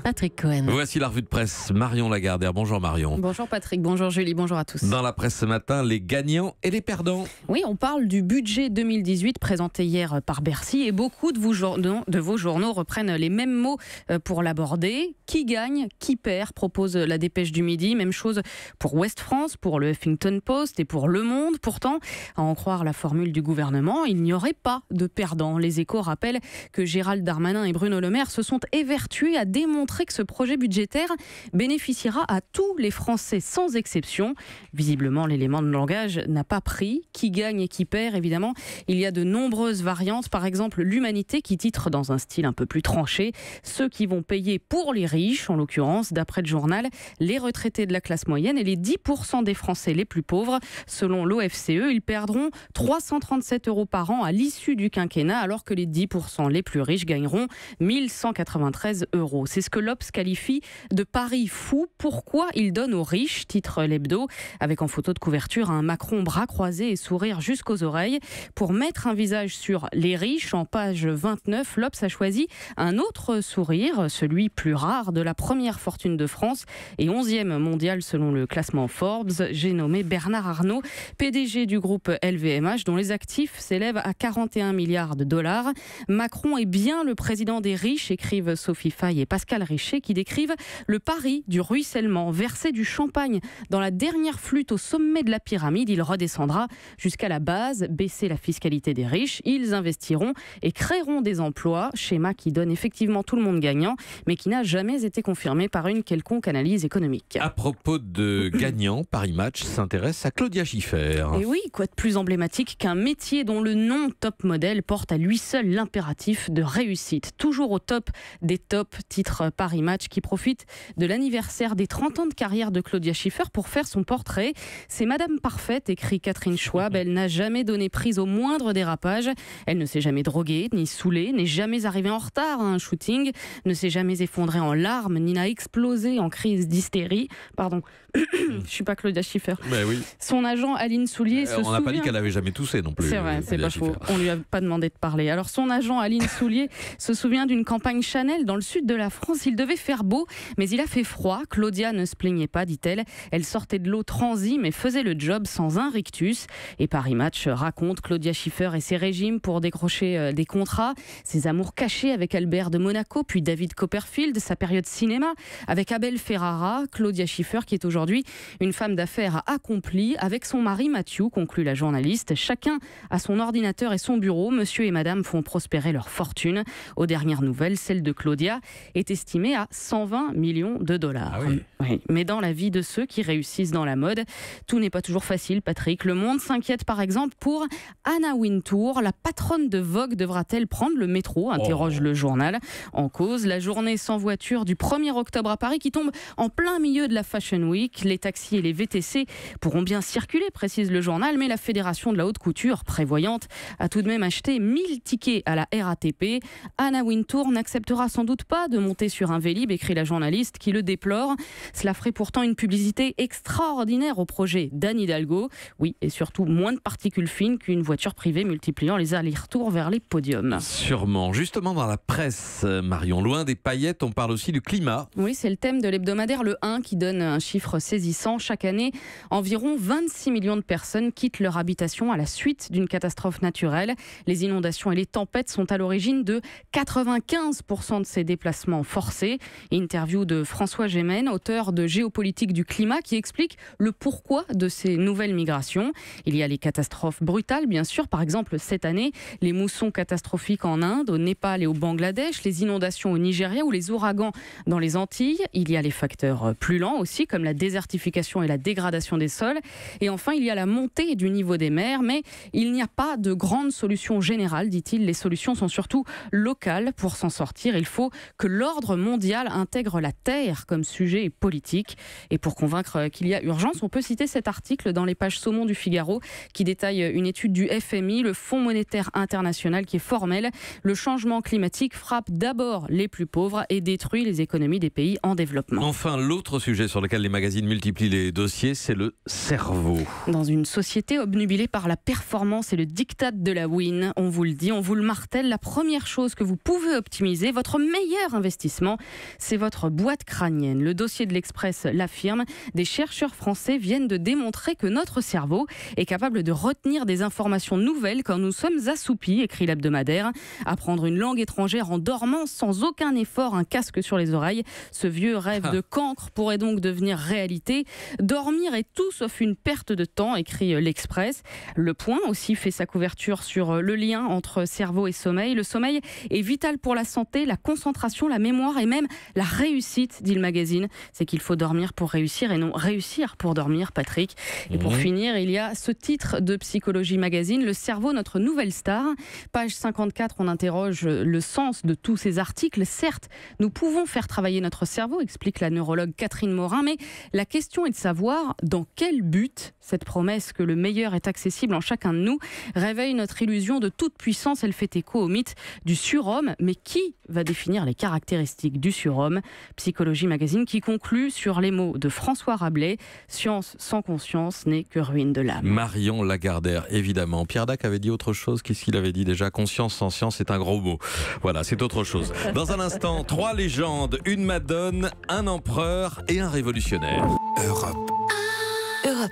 Patrick Cohen. Voici la revue de presse. Marion Lagardère. Bonjour Marion. Bonjour Patrick, bonjour Julie, bonjour à tous. Dans la presse ce matin, les gagnants et les perdants. Oui, on parle du budget 2018 présenté hier par Bercy et beaucoup de vos journaux reprennent les mêmes mots pour l'aborder. Qui gagne, qui perd, propose la Dépêche du Midi. Même chose pour Ouest France, pour le Huffington Post et pour Le Monde. Pourtant, à en croire la formule du gouvernement, il n'y aurait pas de perdants. Les Échos rappellent que Gérald Darmanin et Bruno Le Maire se sont évertués à démontrer que ce projet budgétaire bénéficiera à tous les Français sans exception. Visiblement, l'élément de langage n'a pas pris. Qui gagne et qui perd, évidemment. Il y a de nombreuses variantes. Par exemple, l'Humanité qui titre dans un style un peu plus tranché ceux qui vont payer pour les riches, en l'occurrence, d'après le journal, les retraités de la classe moyenne et les 10% des Français les plus pauvres. Selon l'OFCE, ils perdront 337 € par an à l'issue du quinquennat, alors que les 10% les plus riches gagneront 1193 €. C'est ce que l'Obs qualifie de pari fou. Pourquoi il donne aux riches, titre l'Hebdo, avec en photo de couverture un Macron bras croisés et sourire jusqu'aux oreilles. Pour mettre un visage sur les riches, en page 29, l'Obs a choisi un autre sourire, celui plus rare de la première fortune de France et 11e mondial selon le classement Forbes. J'ai nommé Bernard Arnault, PDG du groupe LVMH, dont les actifs s'élèvent à 41 milliards de dollars. Macron est bien le président des riches, écrivent Sophie Faye et Pascal Richer, qui décrivent le pari du ruissellement. Verser du champagne dans la dernière flûte au sommet de la pyramide, il redescendra jusqu'à la base, baisser la fiscalité des riches. Ils investiront et créeront des emplois, schéma qui donne effectivement tout le monde gagnant, mais qui n'a jamais été confirmé par une quelconque analyse économique. À propos de gagnants, Paris Match s'intéresse à Claudia Schiffer. Et oui, quoi de plus emblématique qu'un métier dont le nom top modèle porte à lui seul l'impératif de réussite. Toujours au top des tops, titre Paris Match, qui profite de l'anniversaire des 30 ans de carrière de Claudia Schiffer pour faire son portrait. C'est Madame Parfaite, écrit Catherine Schwab. Elle n'a jamais donné prise au moindre dérapage. Elle ne s'est jamais droguée, ni saoulée, n'est jamais arrivée en retard à un shooting, ne s'est jamais effondrée en larmes, ni n'a explosé en crise d'hystérie. Pardon, je suis pas Claudia Schiffer. Ben oui. Son agent Aline Soulier se souvient... On n'a pas dit qu'elle avait jamais toussé non plus. C'est vrai, c'est pas Schiffer. faux. On lui a pas demandé de parler. Alors son agent Aline Soulier se souvient d'une campagne Chanel dans le sud de la France. Il devait faire beau, mais il a fait froid. Claudia ne se plaignait pas, dit-elle. Elle sortait de l'eau transie, mais faisait le job sans un rictus. Et Paris Match raconte Claudia Schiffer et ses régimes pour décrocher des contrats, ses amours cachés avec Albert de Monaco, puis David Copperfield, sa période cinéma avec Abel Ferrara. Claudia Schiffer, qui est aujourd'hui une femme d'affaires accomplie, avec son mari Mathieu, conclut la journaliste. Chacun a son ordinateur et son bureau. Monsieur et madame font prospérer leur fortune. Aux dernières nouvelles, celle de Claudia est estimée à 120 millions de dollars. Ah oui. Oui. Mais dans la vie de ceux qui réussissent dans la mode, tout n'est pas toujours facile, Patrick. Le Monde s'inquiète par exemple pour Anna Wintour. La patronne de Vogue devra-t-elle prendre le métro, interroge le journal. En cause, la journée sans voiture du 1er octobre à Paris qui tombe en plein milieu de la Fashion Week. Les taxis et les VTC pourront bien circuler, précise le journal, mais la Fédération de la haute couture, prévoyante, a tout de même acheté 1000 tickets à la RATP. Anna Wintour n'acceptera sans doute pas de monter sur un Vélib, écrit la journaliste qui le déplore. Cela ferait pourtant une publicité extraordinaire au projet d'Anne Hidalgo. Oui, et surtout moins de particules fines qu'une voiture privée multipliant les allers-retours vers les podiums. Sûrement. Justement, dans la presse, Marion, loin des paillettes, on parle aussi du climat. Oui, c'est le thème de l'hebdomadaire Le 1 qui donne un chiffre saisissant. Chaque année, environ 26 millions de personnes quittent leur habitation à la suite d'une catastrophe naturelle. Les inondations et les tempêtes sont à l'origine de 95% de ces déplacements forcés. Interview de François Gémen, auteur de Géopolitique du climat, qui explique le pourquoi de ces nouvelles migrations. Il y a les catastrophes brutales, bien sûr. Par exemple, cette année, les moussons catastrophiques en Inde, au Népal et au Bangladesh, les inondations au Nigeria ou les ouragans dans les Antilles. Il y a les facteurs plus lents aussi, comme la désertification et la dégradation des sols. Et enfin, il y a la montée du niveau des mers. Mais il n'y a pas de grande solution générale, dit-il. Les solutions sont surtout locales. Pour s'en sortir, il faut que l'ordre mondial mondiale intègre la Terre comme sujet politique. Et pour convaincre qu'il y a urgence, on peut citer cet article dans les pages saumon du Figaro qui détaille une étude du FMI, le Fonds monétaire international, qui est formel. Le changement climatique frappe d'abord les plus pauvres et détruit les économies des pays en développement. Enfin, l'autre sujet sur lequel les magazines multiplient les dossiers, c'est le cerveau. Dans une société obnubilée par la performance et le diktat de la win, on vous le dit, on vous le martèle, la première chose que vous pouvez optimiser, votre meilleur investissement, c'est votre boîte crânienne. Le dossier de l'Express l'affirme, des chercheurs français viennent de démontrer que notre cerveau est capable de retenir des informations nouvelles quand nous sommes assoupis, écrit l'hebdomadaire. Apprendre une langue étrangère en dormant sans aucun effort, un casque sur les oreilles. Ce vieux rêve de cancre pourrait donc devenir réalité. Dormir est tout sauf une perte de temps, écrit l'Express. Le Point aussi fait sa couverture sur le lien entre cerveau et sommeil. Le sommeil est vital pour la santé, la concentration, la mémoire et même la réussite, dit le magazine. C'est qu'il faut dormir pour réussir et non réussir pour dormir, Patrick. Et pour finir, il y a ce titre de Psychologie Magazine, le cerveau, notre nouvelle star. Page 54, on interroge le sens de tous ces articles. Certes, nous pouvons faire travailler notre cerveau, explique la neurologue Catherine Morin, mais la question est de savoir dans quel but cette promesse que le meilleur est accessible en chacun de nous réveille notre illusion de toute puissance. Elle fait écho au mythe du surhomme. Mais qui va définir les caractéristiques du surhomme ? Psychologie Magazine qui conclut sur les mots de François Rabelais, « Science sans conscience n'est que ruine de l'âme ». Marion Lagardère, évidemment. Pierre Dac avait dit autre chose. Qu'est-ce qu'il avait dit déjà ? Conscience sans science, c'est un gros mot. Voilà, c'est autre chose. Dans un instant, 3 légendes, une madone, un empereur et un révolutionnaire. Europe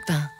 1.